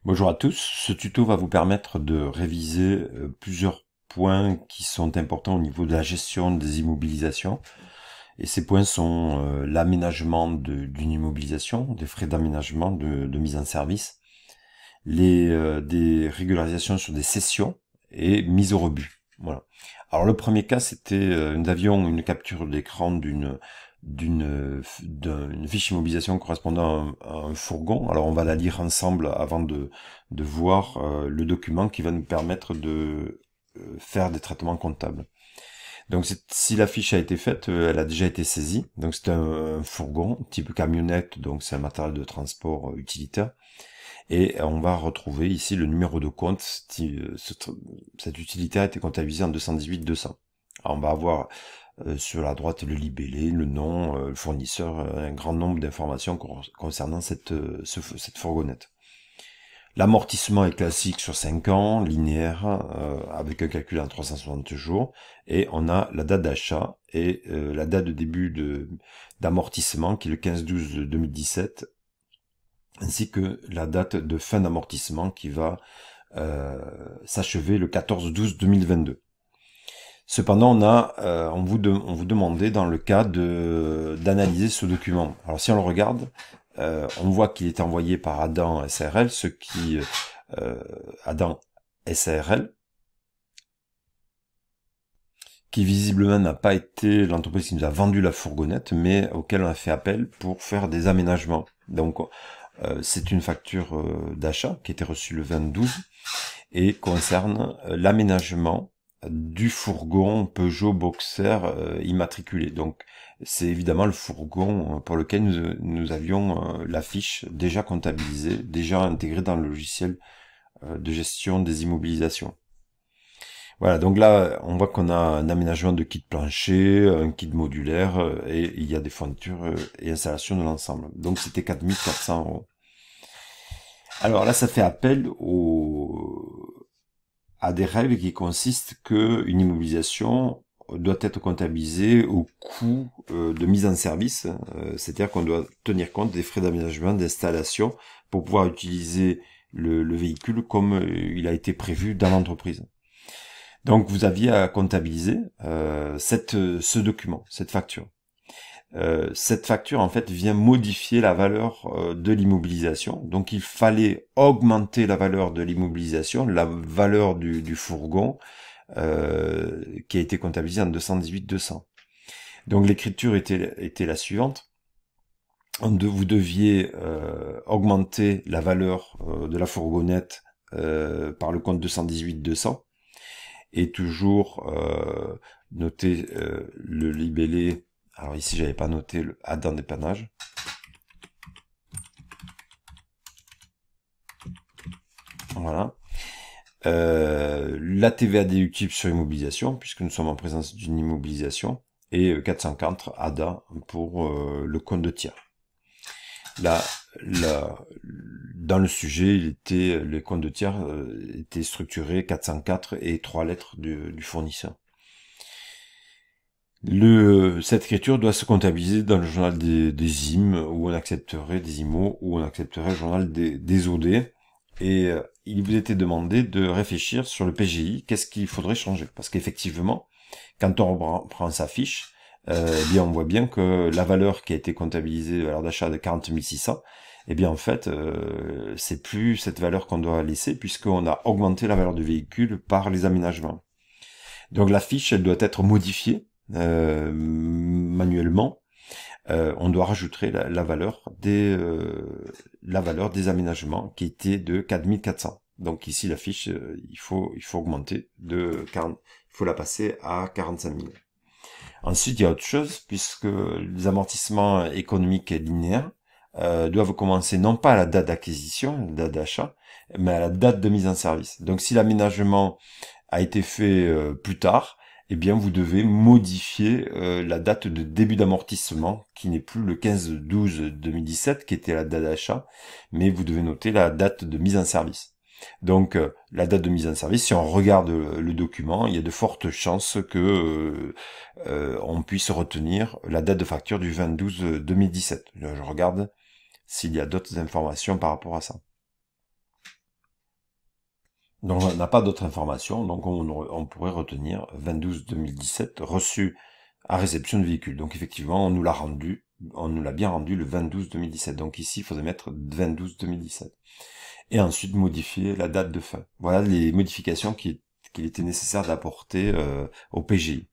Bonjour à tous, ce tuto va vous permettre de réviser plusieurs points qui sont importants au niveau de la gestion des immobilisations. Et ces points sont l'aménagement d'une immobilisation, des frais d'aménagement, de mise en service, des régularisations sur des cessions et mise au rebut. Voilà. Alors le premier cas, c'était nous avions une capture d'écran d'une fiche immobilisation correspondant à un fourgon. Alors on va la lire ensemble avant de voir le document qui va nous permettre de faire des traitements comptables. Donc si la fiche a été faite, elle a déjà été saisie. Donc c'est un fourgon type camionnette, donc c'est un matériel de transport utilitaire. Et on va retrouver ici le numéro de compte. Cet utilitaire a été comptabilisé en 218-200. Alors on va avoir sur la droite le libellé, le nom, le fournisseur, un grand nombre d'informations concernant cette fourgonnette. L'amortissement est classique sur 5 ans, linéaire, avec un calcul en 360 jours, et on a la date d'achat et la date de début d'amortissement qui est le 15-12-2017, ainsi que la date de fin d'amortissement qui va s'achever le 14-12-2022. Cependant, on vous demandait dans le cas d'analyser ce document. Alors si on le regarde, on voit qu'il est envoyé par Adam SARL, Adam SARL, qui visiblement n'a pas été l'entreprise qui nous a vendu la fourgonnette, mais auquel on a fait appel pour faire des aménagements. Donc c'est une facture d'achat qui a été reçue le 20-12 et concerne l'aménagement du fourgon Peugeot Boxer immatriculé. Donc c'est évidemment le fourgon pour lequel nous avions la fiche déjà comptabilisée, déjà intégrée dans le logiciel de gestion des immobilisations. Voilà, donc là, on voit qu'on a un aménagement de kit plancher, un kit modulaire, et il y a des fournitures et installations de l'ensemble. Donc c'était 4400 €. Alors là, ça fait appel à des règles qui consistent qu'une immobilisation doit être comptabilisée au coût de mise en service, c'est-à-dire qu'on doit tenir compte des frais d'aménagement, d'installation, pour pouvoir utiliser le véhicule comme il a été prévu dans l'entreprise. Donc vous aviez à comptabiliser ce document, cette facture. Cette facture en fait vient modifier la valeur de l'immobilisation. Donc il fallait augmenter la valeur de l'immobilisation, la valeur du fourgon qui a été comptabilisée en 218-200. Donc l'écriture était la suivante. Vous deviez augmenter la valeur de la fourgonnette par le compte 218-200 et toujours noter le libellé. Alors ici, j'avais pas noté le Adam dépannage. Voilà. La TVA déductible sur immobilisation, puisque nous sommes en présence d'une immobilisation, et 404 ADA pour le compte de tiers. Là, dans le sujet, les comptes de tiers étaient structurés 404 et 3 lettres du fournisseur. Cette écriture doit se comptabiliser dans le journal des IM, où on accepterait des IMO, où on accepterait le journal des OD. Et il vous était demandé de réfléchir sur le PGI, qu'est-ce qu'il faudrait changer. Parce qu'effectivement, quand on reprend sa fiche, eh bien on voit bien que la valeur qui a été comptabilisée, la valeur d'achat de 40 600, eh bien en fait, c'est plus cette valeur qu'on doit laisser, puisqu'on a augmenté la valeur du véhicule par les aménagements. Donc la fiche, elle doit être modifiée manuellement. On doit rajouter la valeur des aménagements qui était de 4400. Donc ici la fiche, il faut augmenter il faut la passer à 45 000. Ensuite il y a autre chose, puisque les amortissements économiques et linéaires doivent commencer non pas à la date d'acquisition, la date d'achat, mais à la date de mise en service. Donc si l'aménagement a été fait plus tard, eh bien vous devez modifier la date de début d'amortissement, qui n'est plus le 15-12-2017, qui était la date d'achat, mais vous devez noter la date de mise en service. Donc la date de mise en service, si on regarde le document, il y a de fortes chances que on puisse retenir la date de facture du 20-12-2017. Je regarde s'il y a d'autres informations par rapport à ça. Donc on n'a pas d'autres informations, donc on pourrait retenir 2012-2017 reçu à réception de véhicule. Donc effectivement, on nous l'a bien rendu le 2012-2017. Donc ici, il faudrait mettre 2012-2017. Et ensuite modifier la date de fin. Voilà les modifications qu'il était nécessaire d'apporter au PGI.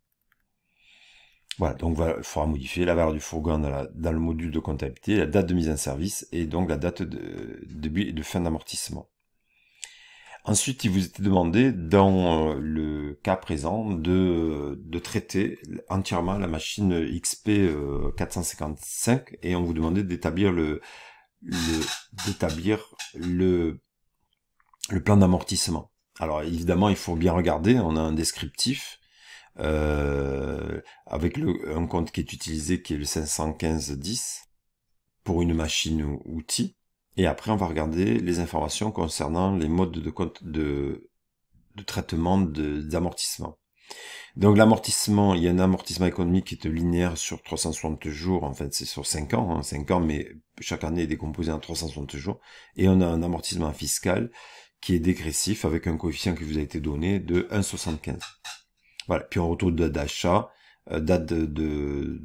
Voilà, donc il faudra modifier la valeur du fourgon dans le module de comptabilité, la date de mise en service et donc la date de début et de fin d'amortissement. Ensuite, il vous était demandé, dans le cas présent, de traiter entièrement la machine XP 455 et on vous demandait d'établir le plan d'amortissement. Alors évidemment, il faut bien regarder, on a un descriptif avec un compte qui est utilisé qui est le 515-10 pour une machine ou outil. Et après, on va regarder les informations concernant les modes de traitement d'amortissement. Donc l'amortissement, il y a un amortissement économique qui est linéaire sur 360 jours, en fait c'est sur 5 ans, 5 ans, mais chaque année est décomposé en 360 jours. Et on a un amortissement fiscal qui est dégressif avec un coefficient qui vous a été donné de 1,75. Voilà, puis on retrouve date d'achat, date de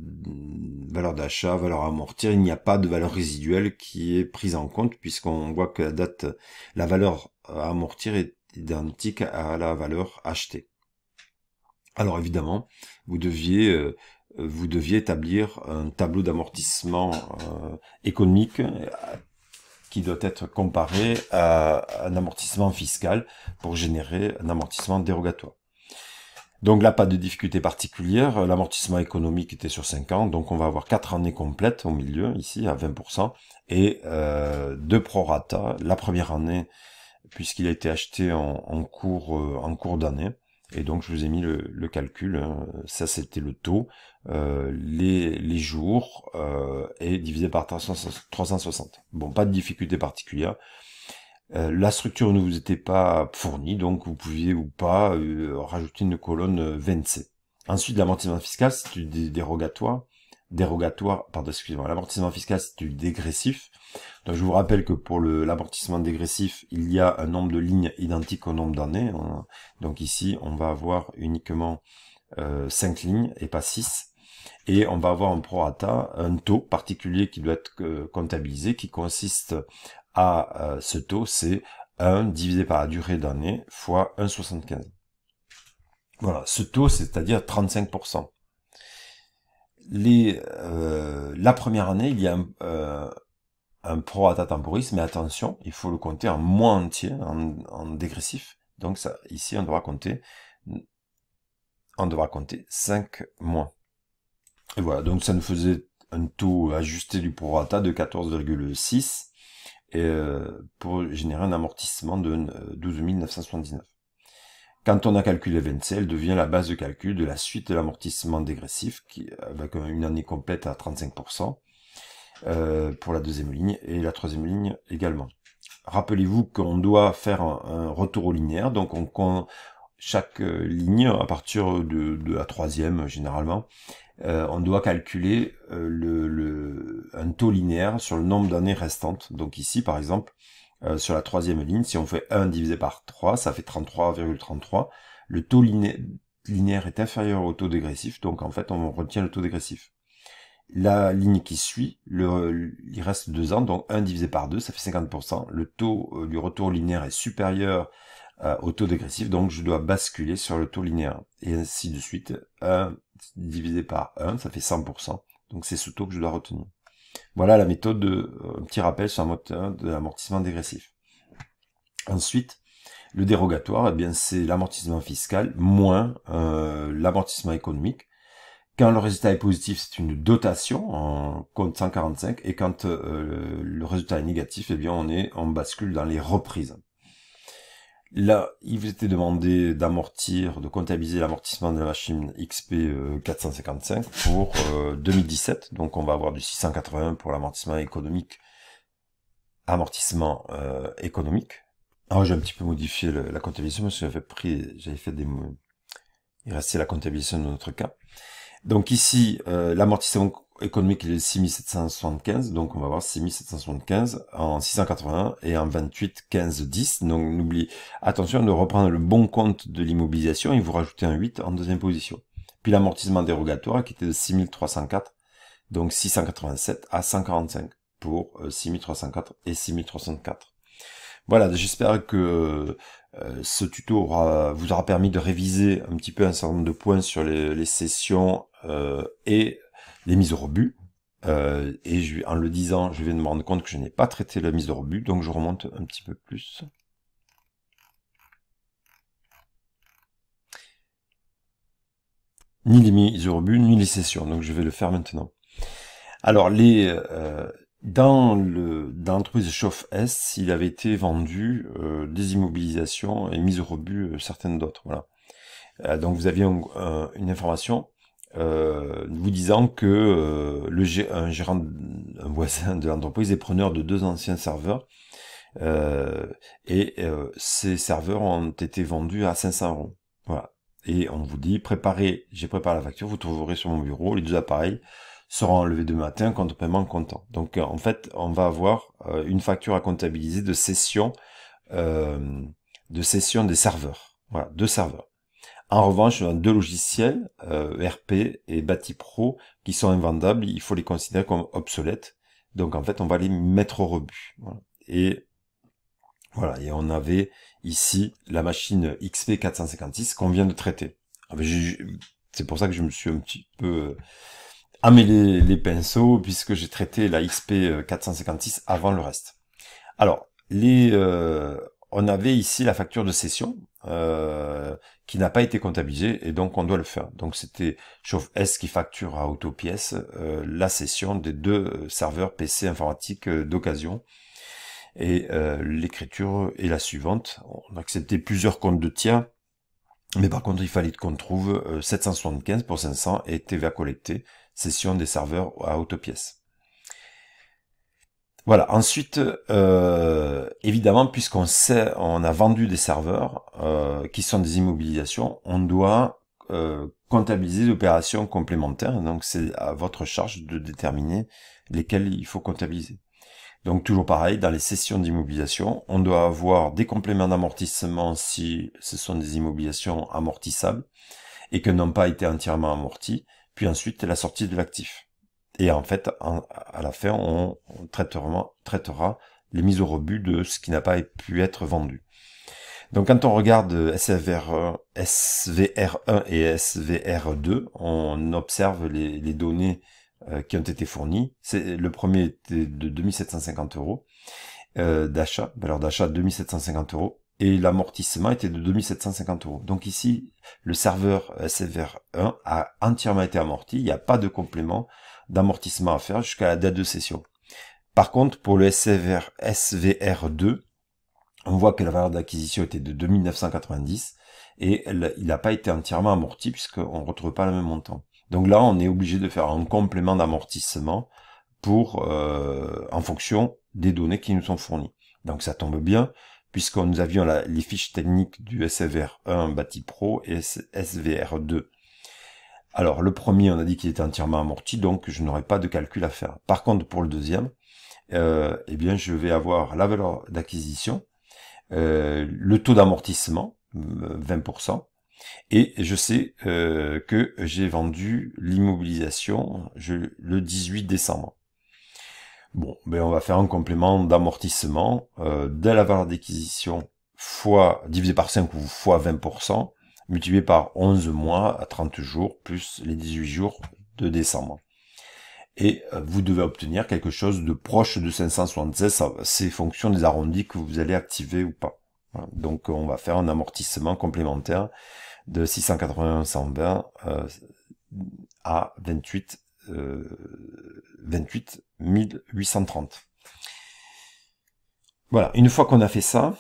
valeur d'achat, valeur à amortir. Il n'y a pas de valeur résiduelle qui est prise en compte puisqu'on voit que la valeur à amortir est identique à la valeur achetée. Alors évidemment, vous deviez établir un tableau d'amortissement économique qui doit être comparé à un amortissement fiscal pour générer un amortissement dérogatoire. Donc là, pas de difficulté particulière. L'amortissement économique était sur 5 ans, donc on va avoir 4 années complètes au milieu, ici, à 20%, et 2 prorata, la première année, puisqu'il a été acheté en cours d'année. Et donc, je vous ai mis le calcul. Ça, c'était le taux, les jours, et divisé par 360. Bon, pas de difficulté particulière. La structure ne vous était pas fournie, donc vous pouviez ou pas rajouter une colonne VNC. Ensuite, l'amortissement fiscal, c'est du dérogatoire. L'amortissement fiscal, c'est du dégressif. Donc, je vous rappelle que pour l'amortissement dégressif, il y a un nombre de lignes identique au nombre d'années. Donc ici, on va avoir uniquement 5 lignes et pas 6. Et on va avoir un prorata, un taux particulier qui doit être comptabilisé, qui consiste à ce taux, c'est 1 divisé par la durée d'année fois 1,75. Voilà, ce taux, c'est-à-dire 35%. La première année, il y a un prorata temporis, mais attention, il faut le compter en mois entier, en dégressif. Donc ça, ici, on devra compter 5 mois. Et voilà, donc ça nous faisait un taux ajusté du prorata de 14,6 pour générer un amortissement de 12 979. Quand on a calculé VNC, elle devient la base de calcul de la suite de l'amortissement dégressif, avec une année complète à 35%, pour la deuxième ligne, et la troisième ligne également. Rappelez-vous qu'on doit faire un retour au linéaire, donc chaque ligne, à partir de la troisième généralement, on doit calculer un taux linéaire sur le nombre d'années restantes. Donc ici, par exemple, sur la troisième ligne, si on fait 1 divisé par 3, ça fait 33,33. Le taux linéaire est inférieur au taux dégressif, donc en fait, on retient le taux dégressif. La ligne qui suit, il reste 2 ans, donc 1 divisé par 2, ça fait 50%. Le taux du retour linéaire est supérieur au taux dégressif, donc je dois basculer sur le taux linéaire. Et ainsi de suite, 1 divisé par 1, ça fait 100%. Donc c'est ce taux que je dois retenir. Voilà la méthode un petit rappel sur un moteur de l'amortissement dégressif. Ensuite, le dérogatoire, eh bien c'est l'amortissement fiscal moins l'amortissement économique. Quand le résultat est positif, c'est une dotation en compte 145, et quand le résultat est négatif, eh bien on bascule dans les reprises. Là, il vous était demandé de comptabiliser l'amortissement de la machine XP 455 pour 2017. Donc on va avoir du 681 pour l'amortissement économique. Alors j'ai un petit peu modifié la comptabilisation parce que il restait la comptabilisation de notre cas. Donc ici, l'amortissement économique il est 6775, donc on va voir 6775 en 681 et en 28 15 10. Donc n'oubliez, attention de reprendre le bon compte de l'immobilisation et vous rajoutez un 8 en deuxième position. Puis l'amortissement dérogatoire qui était de 6304, donc 687 à 145 pour 6304 et 6304. Voilà, j'espère que ce tuto vous aura permis de réviser un petit peu un certain nombre de points sur les sessions et les mises au rebut. En le disant, je viens de me rendre compte que je n'ai pas traité la mise au rebut, donc je remonte un petit peu plus. Ni les mises au rebut, ni les sessions, donc je vais le faire maintenant. Alors, dans l'entreprise Chauffe-Est, il avait été vendu des immobilisations et mises au rebut certaines d'autres. Voilà. Donc vous aviez une information vous disant que un voisin de l'entreprise est preneur de 2 anciens serveurs ces serveurs ont été vendus à 500 €. Voilà. Et on vous dit, j'ai préparé la facture, vous trouverez sur mon bureau, les 2 appareils seront enlevés demain matin, compte paiement comptant. Donc en fait, on va avoir une facture à comptabiliser de cession des serveurs. Voilà, 2 serveurs. En revanche, on a 2 logiciels, RP et BatiPro, qui sont invendables, il faut les considérer comme obsolètes. Donc en fait, on va les mettre au rebut. Voilà. Et voilà, et on avait ici la machine XP456 qu'on vient de traiter. C'est pour ça que je me suis un petit peu emmêlé les pinceaux, puisque j'ai traité la XP456 avant le reste. Alors, on avait ici la facture de cession qui n'a pas été comptabilisée, et donc on doit le faire. Donc c'était Chauffe-Est qui facture à Autopièce la cession des 2 serveurs PC informatiques d'occasion. Et l'écriture est la suivante. On a accepté plusieurs comptes de tiers, mais par contre il fallait qu'on trouve 775 pour 500 et TVA collectée, cession des serveurs à Autopièce. Voilà. Ensuite, évidemment, puisqu'on a vendu des serveurs qui sont des immobilisations, on doit comptabiliser l'opération complémentaire. Donc c'est à votre charge de déterminer lesquels il faut comptabiliser. Donc toujours pareil, dans les sessions d'immobilisation, on doit avoir des compléments d'amortissement si ce sont des immobilisations amortissables et que n'ont pas été entièrement amortis, puis ensuite la sortie de l'actif. Et en fait, à la fin, on traitera les mises au rebut de ce qui n'a pas pu être vendu. Donc quand on regarde SVR1 et SVR2, on observe les données qui ont été fournis. Le premier était de 2750 € d'achat, valeur d'achat 2750 €, et l'amortissement était de 2750 €. Donc ici, le serveur SVR1 a entièrement été amorti, il n'y a pas de complément d'amortissement à faire jusqu'à la date de cession. Par contre, pour le SVR2, on voit que la valeur d'acquisition était de 2990 et il n'a pas été entièrement amorti puisqu'on ne retrouve pas le même montant. Donc là, on est obligé de faire un complément d'amortissement en fonction des données qui nous sont fournies. Donc ça tombe bien, puisque nous avions les fiches techniques du SVR1 BatiPro et SVR2. Alors le premier, on a dit qu'il était entièrement amorti, donc je n'aurai pas de calcul à faire. Par contre, pour le deuxième, eh bien je vais avoir la valeur d'acquisition, le taux d'amortissement, 20%, et je sais que j'ai vendu l'immobilisation le 18 décembre. Bon, ben on va faire un complément d'amortissement de la valeur d'acquisition divisé par 5 ou fois 20%, multiplié par 11 mois à 30 jours, plus les 18 jours de décembre. Et vous devez obtenir quelque chose de proche de 576, c'est fonction des arrondis que vous allez activer ou pas. Voilà. Donc on va faire un amortissement complémentaire de 681,120 à 28 830. Voilà, une fois qu'on a fait ça,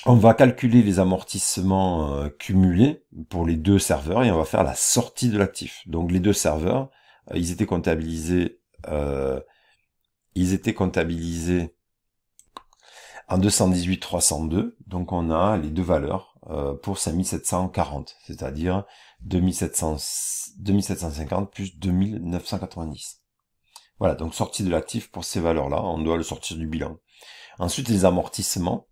on va calculer les amortissements cumulés pour les 2 serveurs et on va faire la sortie de l'actif. Donc les 2 serveurs, ils étaient comptabilisés en 218 302, donc on a les 2 valeurs pour 5740, c'est-à-dire 2750 plus 2990. Voilà, donc sortie de l'actif pour ces valeurs-là, on doit le sortir du bilan. Ensuite, les amortissements.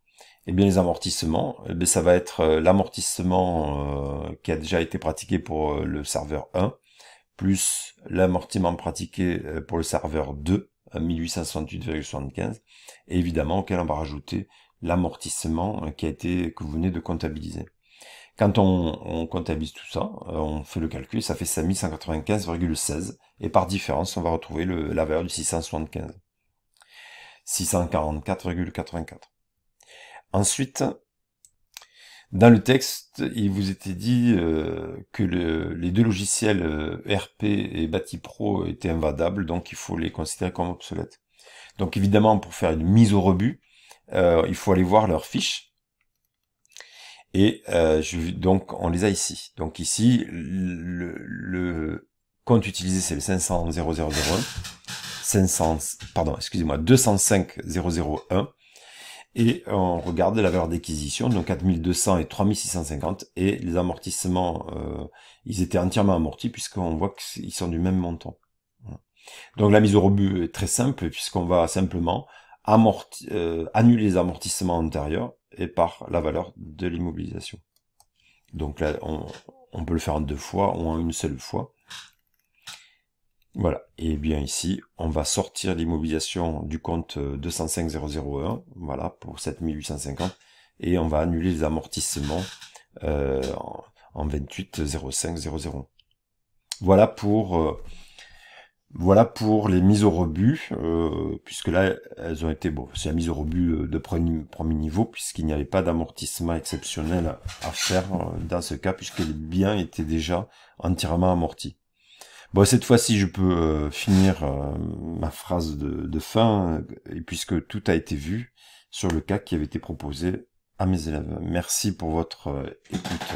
Eh bien, les amortissements, ça va être l'amortissement qui a déjà été pratiqué pour le serveur 1, plus l'amortissement pratiqué pour le serveur 2, à 1868,75, et évidemment, auquel on va rajouter l'amortissement que vous venez de comptabiliser. Quand on comptabilise tout ça, on fait le calcul, ça fait 5195,16, et par différence, on va retrouver la valeur du 675. 644,84. Ensuite, dans le texte, il vous était dit que les deux logiciels RP et BatiPro étaient invalidables, donc il faut les considérer comme obsolètes. Donc évidemment, pour faire une mise au rebut, il faut aller voir leurs fiches. Et donc on les a ici. Donc ici, le compte utilisé, c'est le 500.001. 205.001. Et on regarde la valeur d'acquisition, donc 4200 et 3650, et les amortissements, ils étaient entièrement amortis, puisqu'on voit qu'ils sont du même montant. Voilà. Donc la mise au rebut est très simple, puisqu'on va simplement annuler les amortissements antérieurs, et par la valeur de l'immobilisation. Donc là, on peut le faire en 2 fois, ou en une seule fois. Voilà, et bien ici, on va sortir l'immobilisation du compte 205.001, voilà, pour 7850, et on va annuler les amortissements en 28.05.00. Voilà pour les mises au rebut, puisque là, elles ont été, c'est la mise au rebut de premier niveau, puisqu'il n'y avait pas d'amortissement exceptionnel à faire dans ce cas, puisque les biens étaient déjà entièrement amortis. Bon, cette fois-ci, je peux finir ma phrase de fin, et puisque tout a été vu sur le cas qui avait été proposé à mes élèves. Merci pour votre écoute.